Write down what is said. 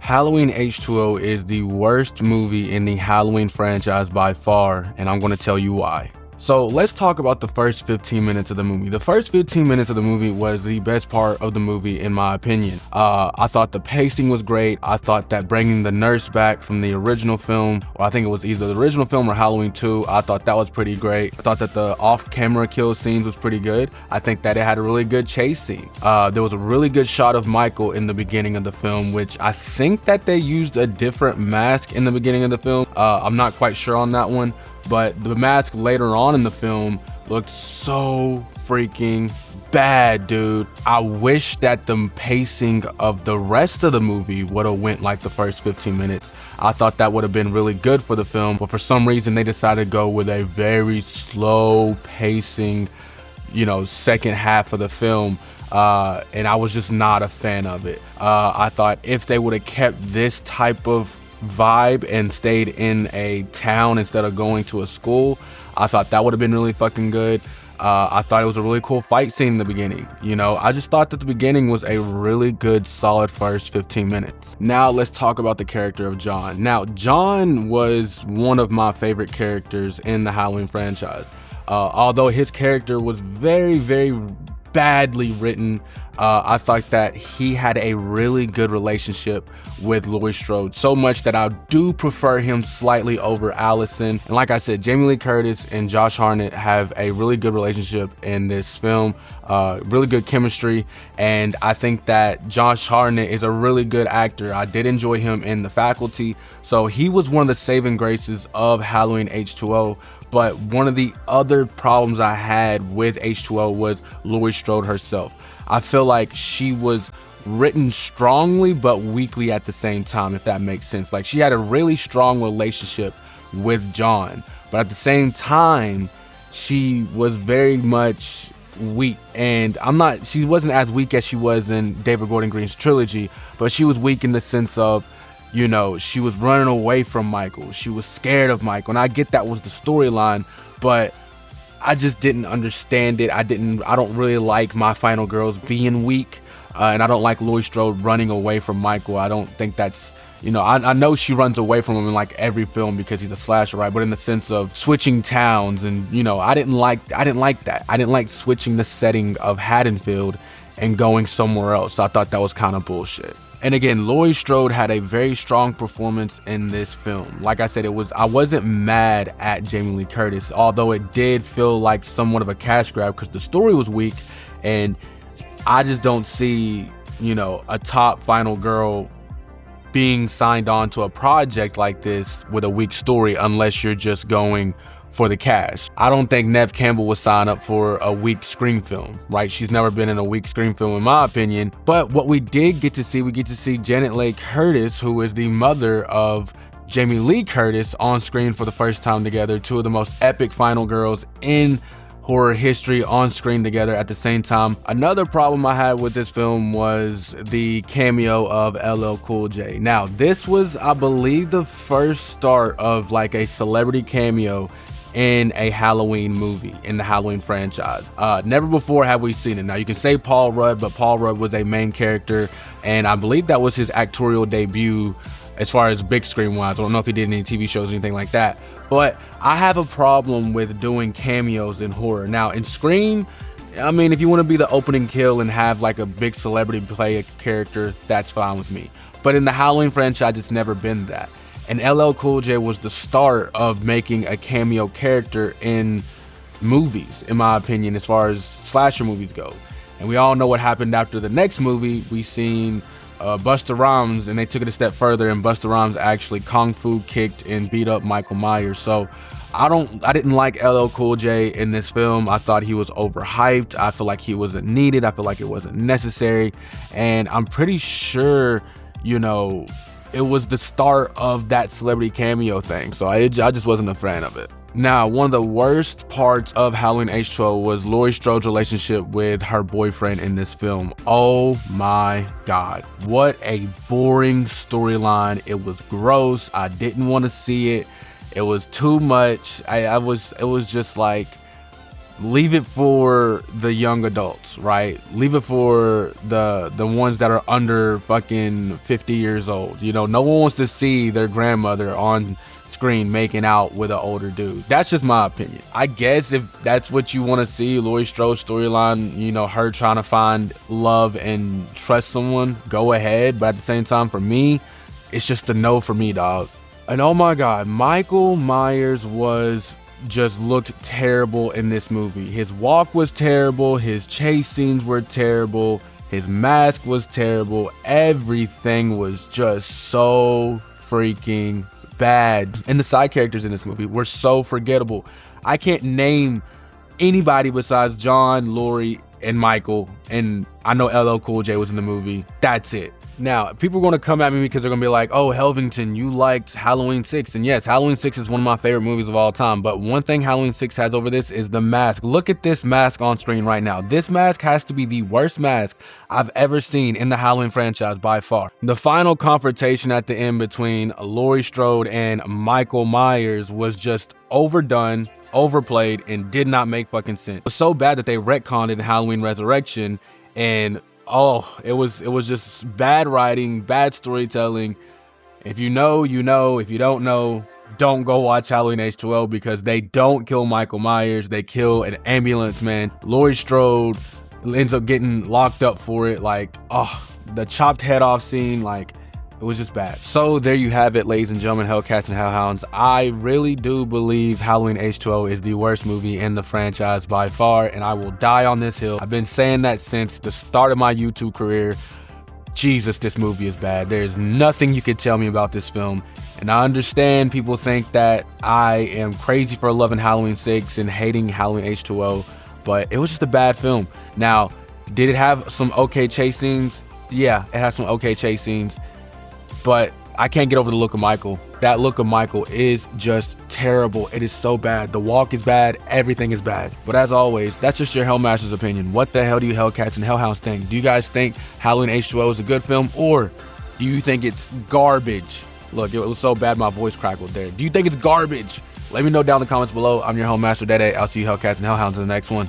Halloween H20 is the worst movie in the Halloween franchise by far, and I'm going to tell you why. So let's talk about the first 15 minutes of the movie. The first 15 minutes of the movie was the best part of the movie in my opinion. I thought the pacing was great. I thought that bringing the nurse back from the original film, or I think it was either the original film or Halloween 2, I thought that was pretty great. I thought that the off-camera kill scenes was pretty good. I think that it had a really good chase scene. There was a really good shot of Michael in the beginning of the film, which I think that they used a different mask in the beginning of the film. I'm not quite sure on that one. But the mask later on in the film looked so freaking bad, dude. I wish that the pacing of the rest of the movie would have went like the first 15 minutes. I thought that would have been really good for the film, but for some reason they decided to go with a very slow pacing, second half of the film. And I was just not a fan of it. I thought if they would have kept this type of vibe and stayed in a town instead of going to a school, I thought that would have been really fucking good. I thought it was a really cool fight scene in the beginning. I just thought that the beginning was a really good, solid first 15 minutes. Now let's talk about the character of John. Now, John was one of my favorite characters in the Halloween franchise. Although his character was very, very badly written, I thought that he had a really good relationship with Laurie Strode, so much that I do prefer him slightly over Allison. And like I said, Jamie Lee Curtis and Josh Hartnett have a really good relationship in this film, really good chemistry, and I think that Josh Hartnett is a really good actor. I did enjoy him in The Faculty, so he was one of the saving graces of Halloween H20. But one of the other problems I had with H20 was Laurie Strode herself. I feel like she was written strongly but weakly at the same time, if that makes sense. Like, she had a really strong relationship with John, but at the same time, she was very much weak. And she wasn't as weak as she was in David Gordon Green's trilogy, but she was weak in the sense of, she was running away from Michael. She was scared of Michael. And I get that was the storyline, but I just didn't understand it. I don't really like my final girls being weak. And I don't like Laurie Strode running away from Michael. I don't think that's, I know she runs away from him in like every film because he's a slasher, right? But in the sense of switching towns and, I didn't like that. I didn't like switching the setting of Haddonfield and going somewhere else. So I thought that was kind of bullshit. And again, Laurie Strode had a very strong performance in this film. Like I said, I wasn't mad at Jamie Lee Curtis, although it did feel like somewhat of a cash grab because the story was weak, and I just don't see, a top final girl being signed on to a project like this with a weak story unless you're just going for the cash. I don't think Neve Campbell would sign up for a weak Scream film, right? She's never been in a weak Scream film in my opinion. But what we get to see Janet Leigh Curtis, who is the mother of Jamie Lee Curtis, on screen for the first time together. Two of the most epic final girls in horror history on screen together at the same time. Another problem I had with this film was the cameo of LL Cool J. Now, this was, I believe, the first start of like a celebrity cameo in a Halloween movie, in the Halloween franchise. Never before have we seen it. Now, you can say Paul Rudd, but Paul Rudd was a main character, and I believe that was his actorial debut as far as big screen wise. I don't know if he did any TV shows or anything like that, but I have a problem with doing cameos in horror. Now, in Scream, I mean, if you want to be the opening kill and have like a big celebrity play a character, that's fine with me. But in the Halloween franchise, it's never been that. And LL Cool J was the start of making a cameo character in movies, in my opinion, as far as slasher movies go. And we all know what happened after the next movie. We seen Busta Rhymes, and they took it a step further, and Busta Rhymes actually kung fu kicked and beat up Michael Myers. So I didn't like LL Cool J in this film. I thought he was overhyped. I feel like he wasn't needed. I feel like it wasn't necessary. And I'm pretty sure, it was the start of that celebrity cameo thing. So I just wasn't a fan of it. Now, one of the worst parts of Halloween H20 was Laurie Strode's relationship with her boyfriend in this film. Oh my God. What a boring storyline. It was gross. I didn't want to see it. It was too much. It was just like, leave it for the young adults, right? Leave it for the ones that are under fucking 50 years old. You know, no one wants to see their grandmother on screen making out with an older dude. That's just my opinion. I guess if that's what you want to see, Laurie Strode's storyline, you know, her trying to find love and trust someone, go ahead. But at the same time, for me, it's just a no for me, dog. And oh my God, Michael Myers just looked terrible in this movie. His walk was terrible. His chase scenes were terrible. His mask was terrible. Everything was just so freaking bad. And the side characters in this movie were so forgettable. I can't name anybody besides John, Laurie, and Michael. And I know LL Cool J was in the movie. That's it. Now, people are going to come at me because they're going to be like, oh, Helvington, you liked Halloween 6. And yes, Halloween 6 is one of my favorite movies of all time. But one thing Halloween 6 has over this is the mask. Look at this mask on screen right now. This mask has to be the worst mask I've ever seen in the Halloween franchise by far. The final confrontation at the end between Laurie Strode and Michael Myers was just overdone, overplayed, and did not make fucking sense. It was so bad that they retconned it in Halloween Resurrection, and oh, it was just bad writing, bad storytelling. If you know, you know. If you don't know, don't go watch Halloween H20 because they don't kill Michael Myers. They kill an ambulance man. Laurie Strode ends up getting locked up for it. Like, oh, the chopped head off scene, like, it was just bad. So there you have it, ladies and gentlemen, Hellcats and Hellhounds. I really do believe Halloween H20 is the worst movie in the franchise by far, and I will die on this hill. I've been saying that since the start of my YouTube career. Jesus, this movie is bad. There's nothing you could tell me about this film. And I understand people think that I am crazy for loving Halloween 6 and hating Halloween H20, but it was just a bad film. Now, did it have some okay chase scenes? Yeah, it has some okay chase scenes. But I can't get over the look of Michael. That look of Michael is just terrible. It is so bad. The walk is bad. Everything is bad. But as always, that's just your Hellmaster's opinion. What the hell do you Hellcats and Hellhounds think? Do you guys think Halloween H20 is a good film, or do you think it's garbage? Look, it was so bad my voice crackled there. Do you think it's garbage? Let me know down in the comments below. I'm your Hellmaster Dede. I'll see you Hellcats and Hellhounds in the next one.